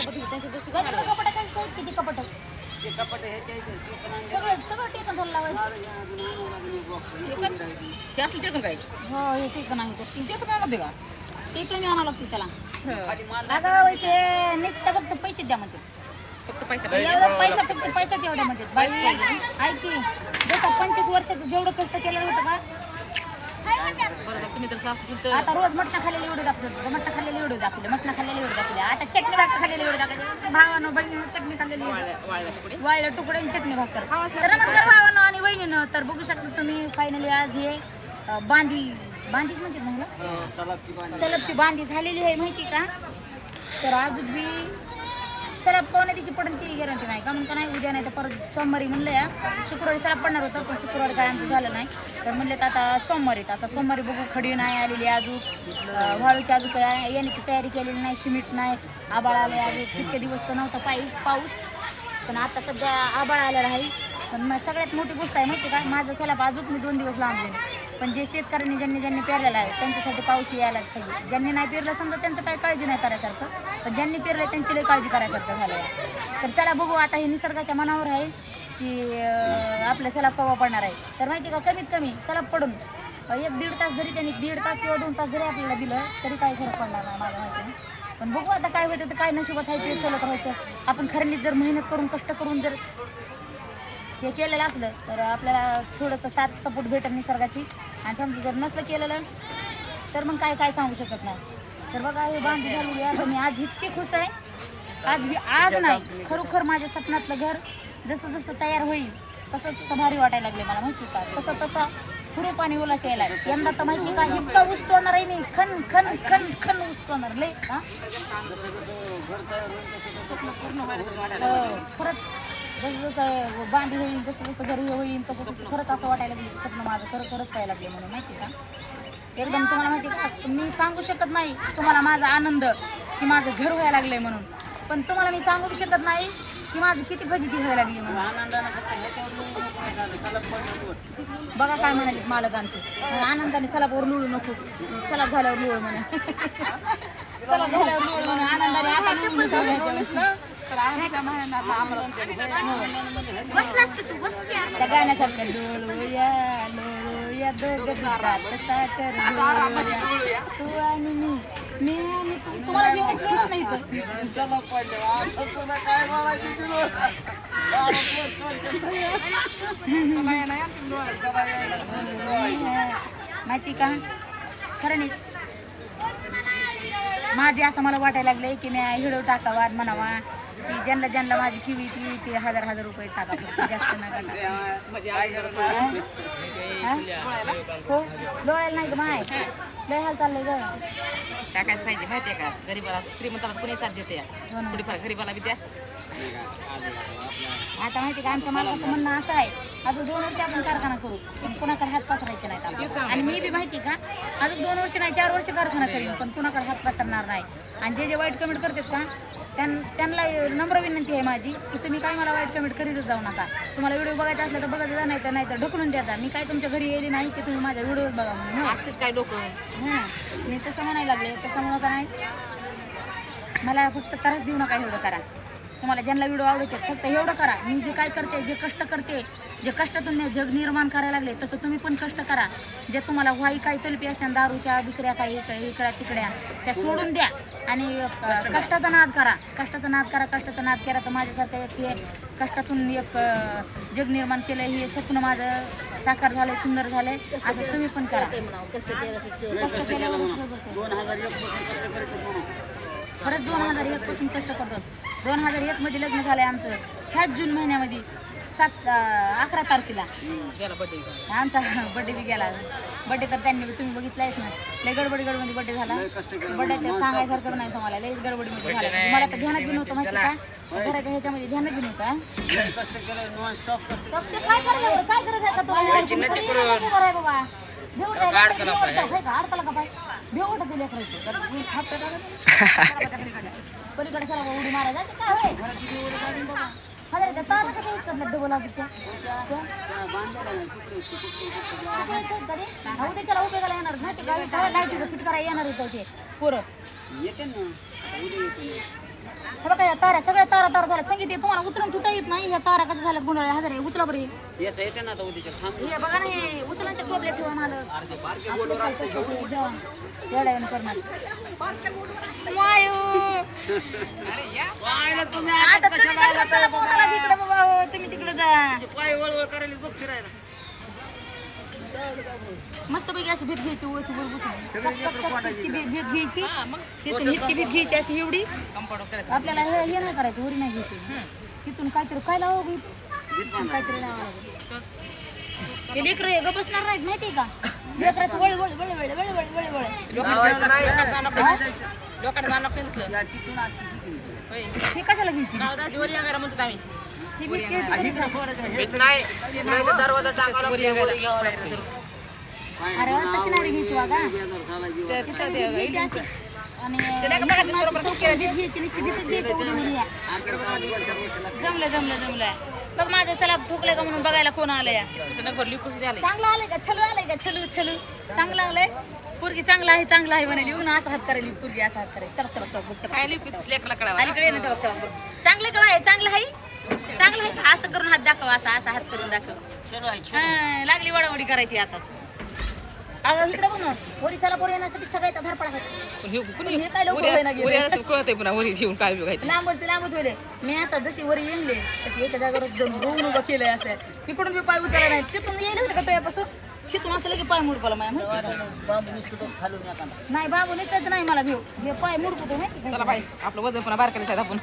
किती कपट सगळं टेकन झालं लावायचं टेकन काय हो हे टेकन आहे टेकन आणावं का टेकन आणावं लागते त्याला अगं वैसे नुसतं फक्त पैसे द्या म्हणते फक्त पैसा फक्त पैसाच एवढ्या मध्ये ऐकी जसं 25 वर्षाचं जेवढं कष्ट केलेलं होतं का आता रोज मटणा खाल्लेले एवढे दाखवले मटणा खाल्लेले एवढे दाखवले आता चटणी भाकर खाल्लेले एवढे दाखवले भावानं बहिणीनं चटणी खाल्लेली वाळल्या तुकडे चटणी भाकर तर नमस्कार भावानं आणि बहिणीनं तर बघू शकता तुम्ही फायनली आज हे बांधीच म्हणते ना सलबची बांधी झालेली आहे माहिती का तर आज बी सलाब कोणा दिवशी पडून ती गॅरंटी नाही का म्हणून नाही उद्या नाही तर परत सोमवारी म्हणलं या शुक्रवारी सलाब पडणार होतं पण शुक्रवारी काय आमचं झालं नाही तर म्हणले तर आता सोमवारी बघू खडी नाही आलेली अजून वाळूची अजून काय येण्याची तयारी केलेली नाही सिमेंट नाही आबाळ आले अजून कितके दिवस तर नव्हता पाऊस पण आता सध्या आबाळ आलेला आहे पण मग सगळ्यात मोठी गोष्ट आहे माहिती का माझं सलाब अजून मी 2 दिवस लांबले पण जे शेतकऱ्यांनी ज्यांनी पेरलेलं आहे त्यांच्यासाठी पाऊस यायलाच पाहिजे ज्यांनी नाही पेरलं समजा त्यांचं काही काळजी नाही करायसारखं पण ज्यांनी पेरलं त्यांची लई काळजी करायसारखं झालं आहे तर चला बघू आता हे निसर्गाच्या मनावर आहे की आपलं सलाब केव्हा पडणार आहे तर माहिती का कमीत कमी सलाब पडून 1-1.5 तास जरी त्यांनी 1.5 तास किंवा 2 तास जरी आपल्याला दिलं तरी काही फरक पडणार नाही माझ्या माहितीने पण बघू आता काय होतं तर काय नशिबात आहे ते चालत राहायचं आपण खऱ्यांनीच जर मेहनत करून कष्ट करून जर हे केलेलं असलं तर आपल्याला थोडंसं साथ सपोर्ट भेटेल निसर्गाची आणि समजा जर नसलं केलेलं तर मग काय सांगू शकत नाही तर बघा हे बांधली झालेली आहे मी आज इतकी खुश आहे आज नाही खरोखर माझ्या स्वप्नातलं घर जसं तयार होईल तसं भारी वाटायला लागले मला माहिती का तसं पुरे पाणी ओलास यायला यंदा तर माहिती का इतका ऊस तोडणार आहे मी खन ऊस तोडणार लय खरंच जसं बांधी होईल जसं घर होईल तसं खरंच असं वाटायला लागले स्वप्न माझं खरंच काय लागले म्हणून माहिती का एकदम तुम्हाला माहिती का मी सांगू शकत नाही तुम्हाला माझा आनंद की माझं घर व्हायला लागलंय म्हणून पण तुम्हाला मी सांगू शकत नाही की माझी किती फजिती व्हायला लागली म्हणून बघा काय म्हणाले मालक आमचे आनंदाने सलाबवर लुळू नको सलाब झाल्यावर लुळ म्हणे सलाब झाल्यावर लुळ म्हणे आनंदाने आता त्या गाण्यासारखं लोळूया साखर तू आणि मी आणि तुम्हाला जेवण कळत नाही तर माहिती का खरं नाही माझे असं मला वाटायला लागलंय की मी हिडो टाकावा म्हणावा की ज्यांना माझी किवी ती 1000 रुपये टाका जास्त नका हो डोळ्याला नाही ग माय लय हाल चाललंय ग टाकायचं पाहिजे माहितीये का गरीबाला श्रीमंताला कुणी साथ देते थोडीफार गरीबाला बी द्या आता माहिती का आमच्या मालकाचं म्हणणं असं आहे अजून 2 वर्ष आपण कारखाना करू पण कुणाकडे हात पसरायचे नाहीत आणि मी बी माहिती का अजून 2 वर्ष नाही 4 वर्ष कारखाना करीन पण कुणाकडे हात पसरणार नाही आणि जे वाईट कमेंट करतात का त्यांना नम्र विनंती आहे माझी की तुम्ही काय मला वाईट कमेंट करीतच जाऊ नका तुम्हाला व्हिडिओ बघायचा असला तर बघत जा नाही तर ढकलून द्यायचा मी काय तुमच्या घरी येईल नाही की तुम्ही माझ्या व्हिडिओज बघा म्हणून असतेच काय लोक मी तसं म्हणायला लागले त्याच्यामुळं का नाही मला फक्त त्रास देऊ नका एवढं करा तुम्हाला ज्यांना व्हिडिओ आवडते फक्त एवढं करा मी जे काय करते जे कष्ट करते जे कष्टातून मी जग निर्माण करायला लागले तसं तुम्ही पण कष्ट करा जे तुम्हाला वाई काही तलपी असतात दारूच्या दुसऱ्या काही इकड्या तिकड्या त्या सोडून द्या आणि कष्टाचा नाद करा कष्टाचा नाद केला तर माझ्यासारखं एक कष्टातून एक जग निर्माण केलं हे स्वप्न माझं साकार झालंय सुंदर झालंय असं तुम्ही पण करा कष्ट केल्यावर खरंच 2001 पासून कष्ट करतो 2001 मध्ये लग्न झालंय आमचं ह्याच जून महिन्यामध्ये 11 तारखेला आमचा बड्डे बी गेला बड्डे तर त्यांनी तुम्ही बघितलायच ना लय गडबडीमध्ये बड्डे झाला बड्डेचं सांगायसारखं नाही तुम्हाला लयच गडबडीमध्ये झाला मला तर ध्यानात बी नव्हतं माहिती का घराच्या ह्याच्यामध्ये ध्यानात बी नव्हतं काय गरज आहे का तुम्हाला बाबा पलीकडे सर उडी मारायचा काय होय तारा कसं यूज करतात डबल त्याच्याला उपयोगाला येणार ना ते लाईटीचं फिट करायला येणार होतं ते पोरं बघा या तारा सगळ्या तारा झाल्या. संगीत तुम्हाला उचलून ठेवता येत नाही. ह्या तारा कसं झाल्यात गुंडाळ्या हजार उचला बरं. येते ना आता उद्याच्या थांब. हे बघा ना हे उचलांच्या टोपल्या ठेवा मला येड्यावानी करणार. तुम्ही आता तुम्ही काय कशाला बोलायला तिकडे बाबा हो, तुम्ही तिकडे जा. पाय वळवळ करायला बघ फिरायला. मस्त पैकी अशी भीत घ्यायची वरती भीत घ्यायची. तिथून इतकी भीत घ्यायची अशी एवढी. आपल्याला हे नाही करायचं वरी नाही घ्यायची. तिथून काहीतरी काय लावावं काहीतरी लावावं लागेल. ते लेकर ग बसणार नाहीत माहितीये का. लेकराचं वळ वळ वळ वळ वळ वळ वळ वळ लोकांना जाणं लागतं नसलं. हे कशाला घ्यायची नावदाची वर या करा म्हणतो आम्ही. ही भीत घ्यायची तरी काय? नाही दरवाजा टाकावा अरे तशी नाही घ्यायची बघा. घ्यायची अशी आणि घ्यायची नुसती भीतच घ्यायची उडी उडी या. जमलं बघ माझं चला ठोकलंय का म्हणून बघायला कोण आलं या. चांगलं आलंय का छलू आलंय का छलू चांगलं आलंय. पोरगी चांगला आहे म्हणाली ना असं हात करायली पोरगी असा हात करायली. अलीकडे ना बघ चांगलं का बाय चांगलं आहे का असं करून हात दाखव असा हात करून दाखव. लागली वडावडी करायची आताच. अगं इकडे बघ ना ओरिसाला पोर येण्यासाठी सगळ्याचा धरपड आहे. हे काय लवकर लांबच होईल. मी आता जशी वरी येंगले तशी एका जागेवर जाऊन उभं केलंय असं. तिकडून मी पाय उचलला नाही. तिथून येईल होते का तो यापासून तिथून असं की पाय मुडपाला माझ्या नाही बाबू निघायचं नाही मला भिव. हे पाय मुडपतो माहिती चला बाई आपलं वजन पण बारकायला आपण.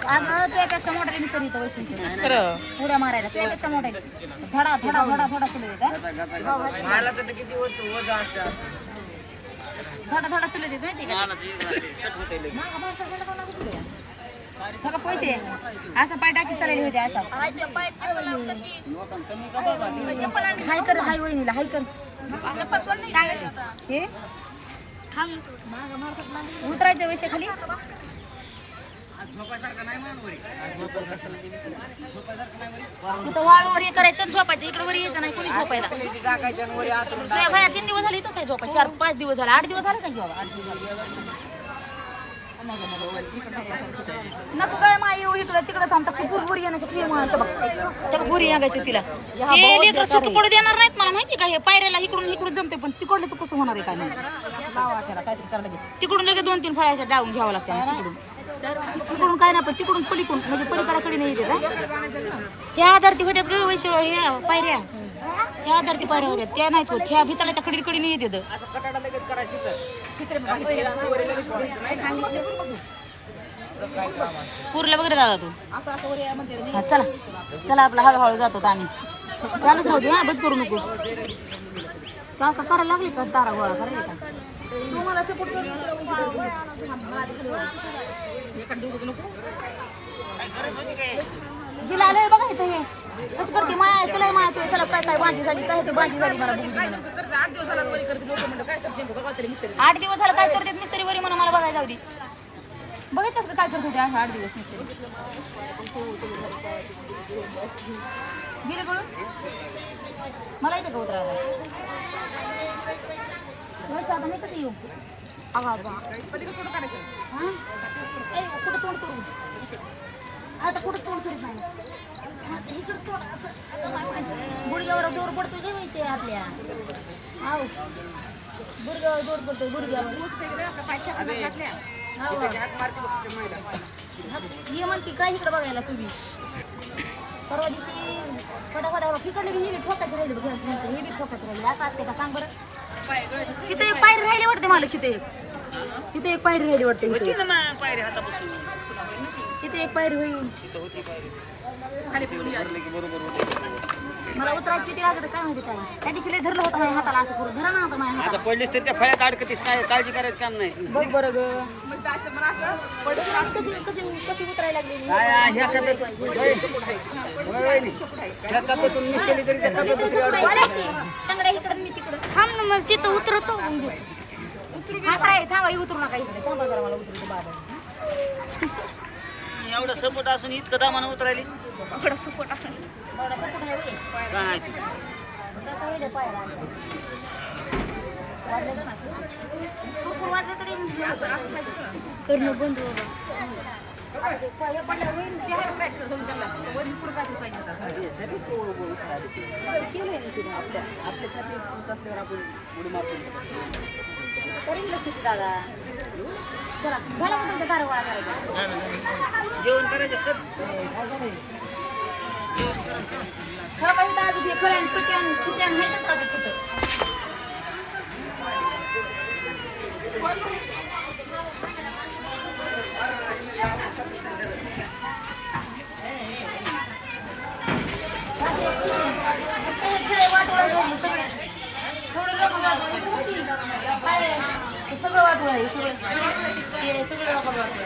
अगं तुझ्यापेक्षा मोठा मिस्टर इथं वैशिष्ट्य खरं उड्या मारायला तुझ्यापेक्षा मोठा धडा चुले धडा चुले देत माहिती का पैसे असं पाय टाकी चालले होते असा हाय कर हाय वहिनीला हाय कर हे उतरायच्या वेळेस खाली तिथं वाळूवर हे करायचं झोपायचं इकडे वर यायचं नाही कोणी झोपायला. 3 दिवस झाले इथंच आहे झोपाय 4-5 दिवस झाले 8 दिवस झाले काय जेव्हा 8 दिवस नको काय मा येऊ इकडं तिकडं थांबता भुरभुरी येण्याचं क्रिया म्हणतो बघ त्याला भुरी यागायचं तिला. हे लेकरं सुख पडू देणार नाहीत मला माहिती का. हे पायऱ्याला इकडून जमते पण तिकडलं तू कसं होणार आहे काय नाही. तिकडून लगेच 2-3 फळ्याच्या डाळून घ्यावं लागतं. तिकडून काय नाही पण तिकडून पलीकडून म्हणजे पलीकडाकडे नाही येते. ह्या आधारती होत्यात ग वैशिळ ह्या पायऱ्या ह्या आधारती पायऱ्या होत्यात त्या नाहीत होत. ह्या भितळाच्या कडीकडे नाही येते. पूरला वगैरे जागा तू चला आपला हळूहळू जातो आम्ही. चालूच राहू दे हा बंद करू नको. का करायला लागली का तारा गोळा करायला का तू मला सपोर्ट जिला आलंय बघा इथं हे कसं करते माया चला माया तू चला काय बांधी झाली काय बांधी झाली मला 8 दिवस झालं काय करतात मिस्त्री वरी म्हणून मला बघायला जाऊ दे. बघितलंस का काय करत होते 8 दिवस मिस्त्री गेले कळून मला येते का उतरायला. आता मी कसं येऊ कुठं तोंड करू आता कुठं तोंड करीत नाही इकडं तोंड असं गुडघ्यावर दोर पडतो जे माहिती आपल्या आहो गुडघ्यावर दोर पडतो गुडघ्यावर ये म्हणते काय इकडं बघायला तुम्ही. परवा दिवशी पदा तिकडले बी हे बी ठोकायचं राहिले बघ हे बी ठोकायचं राहिले असं असते का सांग बरं. तिथे एक पायरी राहिली वाटते मला तिथे एक पायरी राहिली वाटते तिथे एक पायरी होईल मला उतरायची किती लागत काय माहिती काय त्या दिवशी लय धरलं होतं माझ्या हाताला असं करून धरा ना होतं माझ्या हाताला. पडलीस तर त्या फळ्यात अडकतीस काय काळजी करायचं काम नाही. बघ बरं ग कशी उतरायला लागलेली टांगड्या इकडं मी तिकडं थांब मग तिथं उतरतो थांबा उतरू नका इकडे थांबा जरा मला उतरतो बाबा. एवढं सपोर्ट असून इतकं दामानं उतरायलीस एवढा सपोर्ट असेल एवढा सपोर्ट आहे काय कसा होईल पायला वाजलं ना वाजलं तरी करणं बंद बाबा चला झाला का तुमचा दारू गोळा करायचा जेवण करायचं कर खरं काही दारू घे फळ्यान सुट्यान माहितच राहतात तिथं सगळं वाटू आहे सगळं लोक वाटू